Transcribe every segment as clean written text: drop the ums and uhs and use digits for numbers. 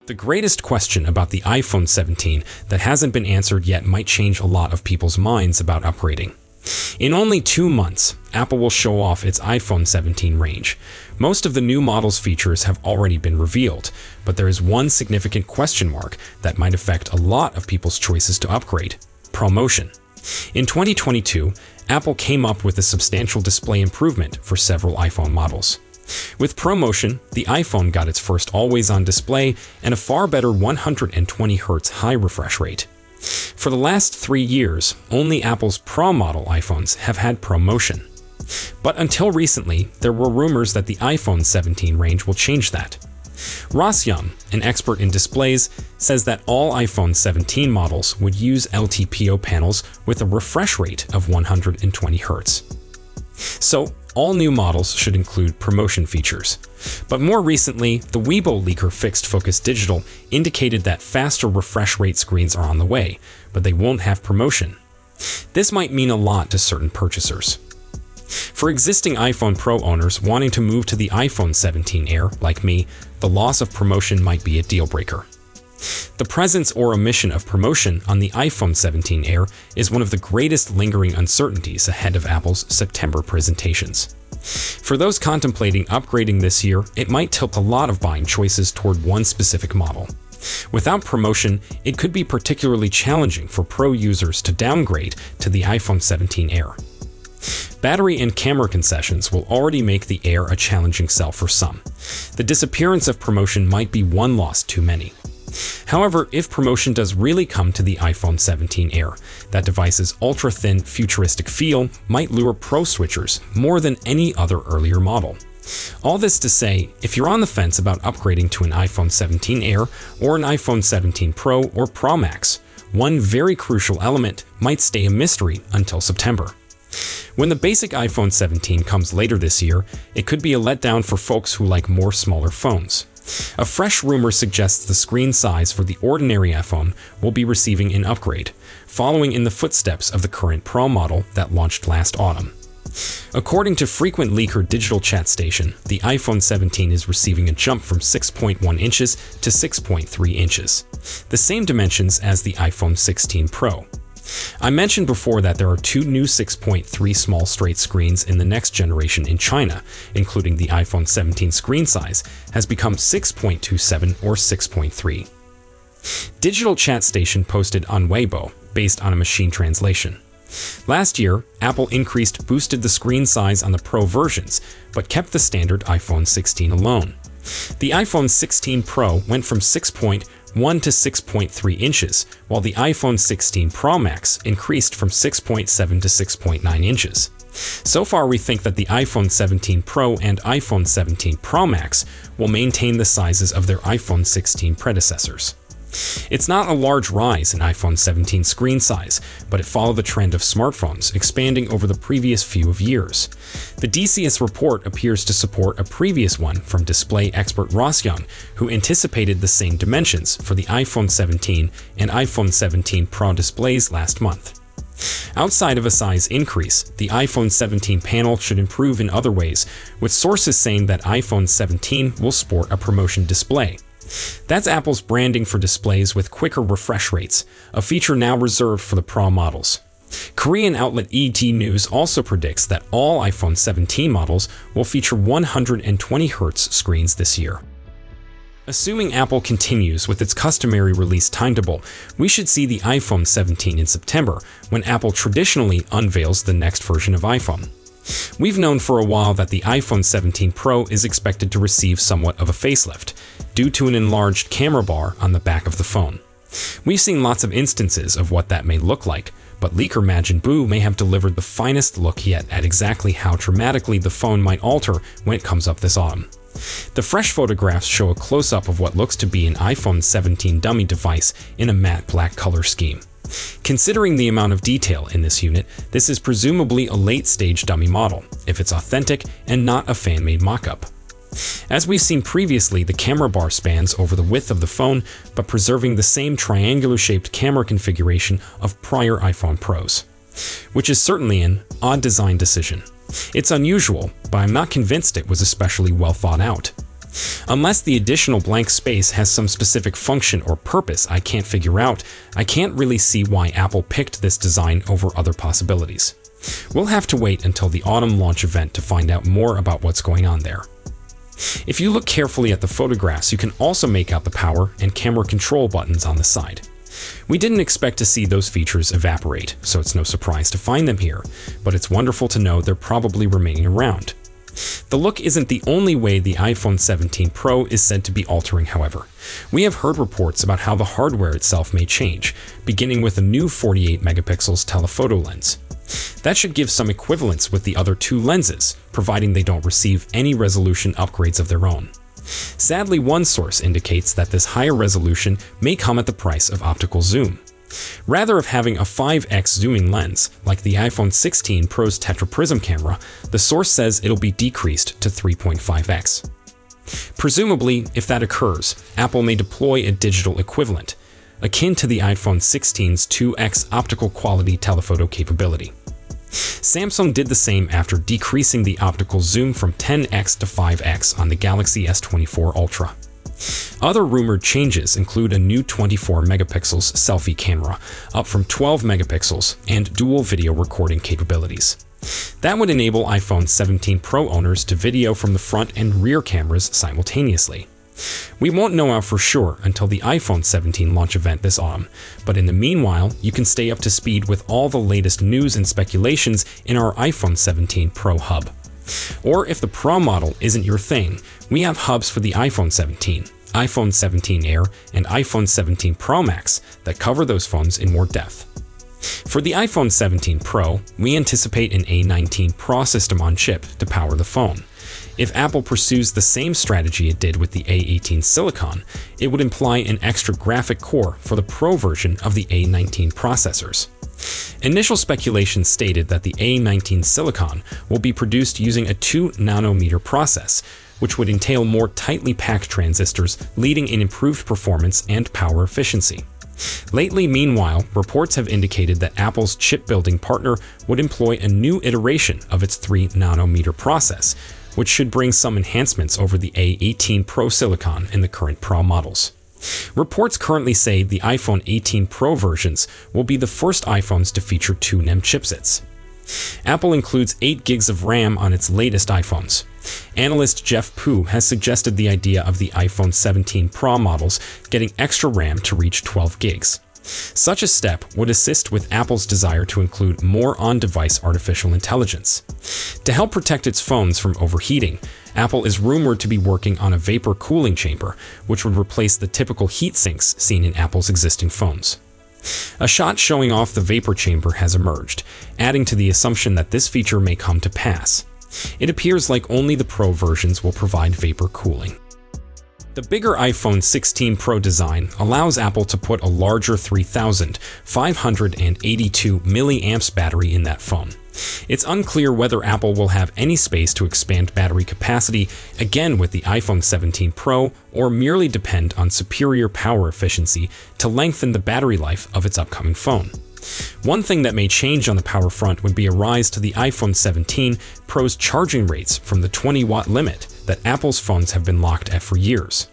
The greatest question about the iPhone 17 that hasn't been answered yet might change a lot of people's minds about upgrading. In only 2 months, Apple will show off its iPhone 17 range. Most of the new model's features have already been revealed, but there is one significant question mark that might affect a lot of people's choices to upgrade: ProMotion. In 2022, Apple came up with a substantial display improvement for several iPhone models. With ProMotion, the iPhone got its first always-on display and a far better 120Hz high refresh rate. For the last 3 years, only Apple's Pro model iPhones have had ProMotion. But until recently, there were rumors that the iPhone 17 range will change that. Ross Young, an expert in displays, says that all iPhone 17 models would use LTPO panels with a refresh rate of 120Hz. So, all new models should include ProMotion features. But more recently, the Weibo leaker Fixed Focus Digital indicated that faster refresh rate screens are on the way, but they won't have ProMotion. This might mean a lot to certain purchasers. For existing iPhone Pro owners wanting to move to the iPhone 17 Air, like me, the loss of ProMotion might be a deal breaker. The presence or omission of ProMotion on the iPhone 17 Air is one of the greatest lingering uncertainties ahead of Apple's September presentations. For those contemplating upgrading this year, it might tilt a lot of buying choices toward one specific model. Without ProMotion, it could be particularly challenging for Pro users to downgrade to the iPhone 17 Air. Battery and camera concessions will already make the Air a challenging sell for some. The disappearance of ProMotion might be one loss too many. However, if ProMotion does really come to the iPhone 17 Air, that device's ultra-thin, futuristic feel might lure Pro switchers more than any other earlier model. All this to say, if you're on the fence about upgrading to an iPhone 17 Air or an iPhone 17 Pro or Pro Max, one very crucial element might stay a mystery until September. When the basic iPhone 17 comes later this year, it could be a letdown for folks who like more smaller phones. A fresh rumor suggests the screen size for the ordinary iPhone will be receiving an upgrade, following in the footsteps of the current Pro model that launched last autumn. According to frequent leaker Digital Chat Station, the iPhone 17 is receiving a jump from 6.1 inches to 6.3 inches, the same dimensions as the iPhone 16 Pro. I mentioned before that there are 2 new 6.3 small straight screens in the next generation in China, including the iPhone 17 screen size has become 6.27 or 6.3. Digital Chat Station posted on Weibo, based on a machine translation. Last year, Apple boosted the screen size on the Pro versions, but kept the standard iPhone 16 alone. The iPhone 16 Pro went from 6.1 to 6.3 inches, while the iPhone 16 Pro Max increased from 6.7 to 6.9 inches. So far, we think that the iPhone 17 Pro and iPhone 17 Pro Max will maintain the sizes of their iPhone 16 predecessors. It's not a large rise in iPhone 17 screen size, but it followed the trend of smartphones expanding over the previous few years. The DCS report appears to support a previous one from display expert Ross Young, who anticipated the same dimensions for the iPhone 17 and iPhone 17 Pro displays last month. Outside of a size increase, the iPhone 17 panel should improve in other ways, with sources saying that iPhone 17 will sport a ProMotion display. That's Apple's branding for displays with quicker refresh rates, a feature now reserved for the Pro models. Korean outlet ET News also predicts that all iPhone 17 models will feature 120Hz screens this year. Assuming Apple continues with its customary release timetable, we should see the iPhone 17 in September, when Apple traditionally unveils the next version of iPhone. We've known for a while that the iPhone 17 Pro is expected to receive somewhat of a facelift, due to an enlarged camera bar on the back of the phone. We've seen lots of instances of what that may look like, but leaker Majin Buu may have delivered the finest look yet at exactly how dramatically the phone might alter when it comes up this autumn. The fresh photographs show a close-up of what looks to be an iPhone 17 dummy device in a matte black color scheme. Considering the amount of detail in this unit, this is presumably a late-stage dummy model, if it's authentic and not a fan-made mock-up. As we've seen previously, the camera bar spans over the width of the phone, but preserving the same triangular-shaped camera configuration of prior iPhone Pros, which is certainly an odd design decision. It's unusual, but I'm not convinced it was especially well thought out. Unless the additional blank space has some specific function or purpose I can't figure out, I can't really see why Apple picked this design over other possibilities. We'll have to wait until the autumn launch event to find out more about what's going on there. If you look carefully at the photographs, you can also make out the power and camera control buttons on the side. We didn't expect to see those features evaporate, so it's no surprise to find them here, but it's wonderful to know they're probably remaining around. The look isn't the only way the iPhone 17 Pro is said to be altering, however. We have heard reports about how the hardware itself may change, beginning with a new 48 megapixels telephoto lens. That should give some equivalence with the other two lenses, providing they don't receive any resolution upgrades of their own. Sadly, one source indicates that this higher resolution may come at the price of optical zoom. Rather of having a 5x zooming lens, like the iPhone 16 Pro's tetraprism camera, the source says it'll be decreased to 3.5x. Presumably, if that occurs, Apple may deploy a digital equivalent, akin to the iPhone 16's 2x optical quality telephoto capability. Samsung did the same after decreasing the optical zoom from 10x to 5x on the Galaxy S24 Ultra. Other rumored changes include a new 24 megapixels selfie camera, up from 12 megapixels, and dual video recording capabilities. That would enable iPhone 17 Pro owners to video from the front and rear cameras simultaneously. We won't know out for sure until the iPhone 17 launch event this autumn, but in the meanwhile, you can stay up to speed with all the latest news and speculations in our iPhone 17 Pro hub. Or if the Pro model isn't your thing, we have hubs for the iPhone 17, iPhone 17 Air, and iPhone 17 Pro Max that cover those phones in more depth. For the iPhone 17 Pro, we anticipate an A19 Pro system on chip to power the phone. If Apple pursues the same strategy it did with the A18 Silicon, it would imply an extra graphic core for the Pro version of the A19 processors. Initial speculation stated that the A19 Silicon will be produced using a 2-nanometer process, which would entail more tightly packed transistors, leading in improved performance and power efficiency. Lately, meanwhile, reports have indicated that Apple's chip-building partner would employ a new iteration of its 3-nanometer process, which should bring some enhancements over the A18 Pro Silicon in the current Pro models. Reports currently say the iPhone 18 Pro versions will be the first iPhones to feature 2nm chipsets. Apple includes 8 gigs of RAM on its latest iPhones. Analyst Jeff Pu has suggested the idea of the iPhone 17 Pro models getting extra RAM to reach 12 gigs. Such a step would assist with Apple's desire to include more on-device artificial intelligence. To help protect its phones from overheating, Apple is rumored to be working on a vapor cooling chamber, which would replace the typical heat sinks seen in Apple's existing phones. A shot showing off the vapor chamber has emerged, adding to the assumption that this feature may come to pass. It appears like only the Pro versions will provide vapor cooling. The bigger iPhone 16 Pro design allows Apple to put a larger 3,582 mAh battery in that phone. It's unclear whether Apple will have any space to expand battery capacity again with the iPhone 17 Pro, or merely depend on superior power efficiency to lengthen the battery life of its upcoming phone. One thing that may change on the power front would be a rise to the iPhone 17 Pro's charging rates from the 20-watt limit that Apple's phones have been locked at for years.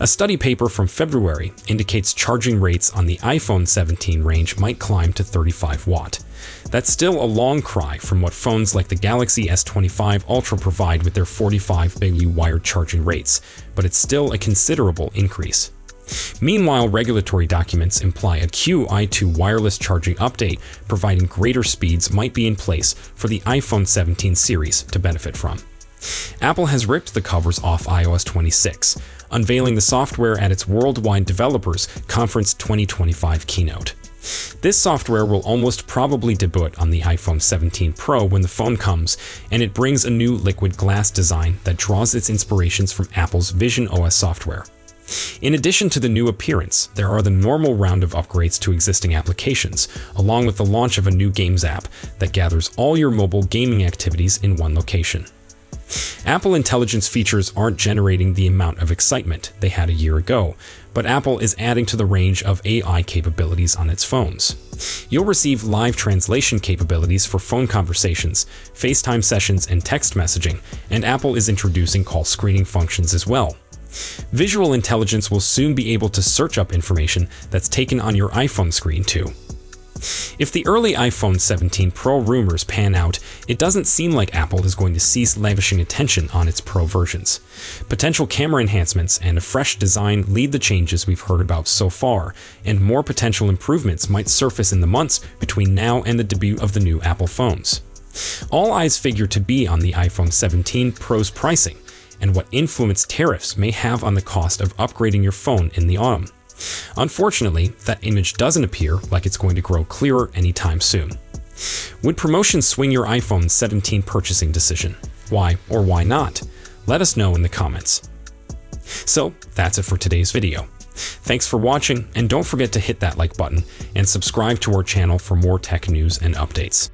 A study paper from February indicates charging rates on the iPhone 17 range might climb to 35 watt. That's still a long cry from what phones like the Galaxy S25 Ultra provide with their 45 Bigu wired charging rates, but it's still a considerable increase. Meanwhile, regulatory documents imply a Qi2 wireless charging update providing greater speeds might be in place for the iPhone 17 series to benefit from. Apple has ripped the covers off iOS 26, unveiling the software at its Worldwide Developers Conference 2025 keynote. This software will almost probably debut on the iPhone 17 Pro when the phone comes, and it brings a new liquid glass design that draws its inspirations from Apple's Vision OS software. In addition to the new appearance, there are the normal round of upgrades to existing applications, along with the launch of a new Games app that gathers all your mobile gaming activities in one location. Apple Intelligence features aren't generating the amount of excitement they had a year ago, but Apple is adding to the range of AI capabilities on its phones. You'll receive live translation capabilities for phone conversations, FaceTime sessions, and text messaging, and Apple is introducing call screening functions as well. Visual intelligence will soon be able to search up information that's taken on your iPhone screen too. If the early iPhone 17 Pro rumors pan out, it doesn't seem like Apple is going to cease lavishing attention on its Pro versions. Potential camera enhancements and a fresh design lead the changes we've heard about so far, and more potential improvements might surface in the months between now and the debut of the new Apple phones. All eyes figure to be on the iPhone 17 Pro's pricing, and what influence tariffs may have on the cost of upgrading your phone in the autumn. Unfortunately, that image doesn't appear like it's going to grow clearer anytime soon. Would promotions swing your iPhone 17 purchasing decision? Why or why not? Let us know in the comments. So, that's it for today's video. Thanks for watching, and don't forget to hit that like button and subscribe to our channel for more tech news and updates.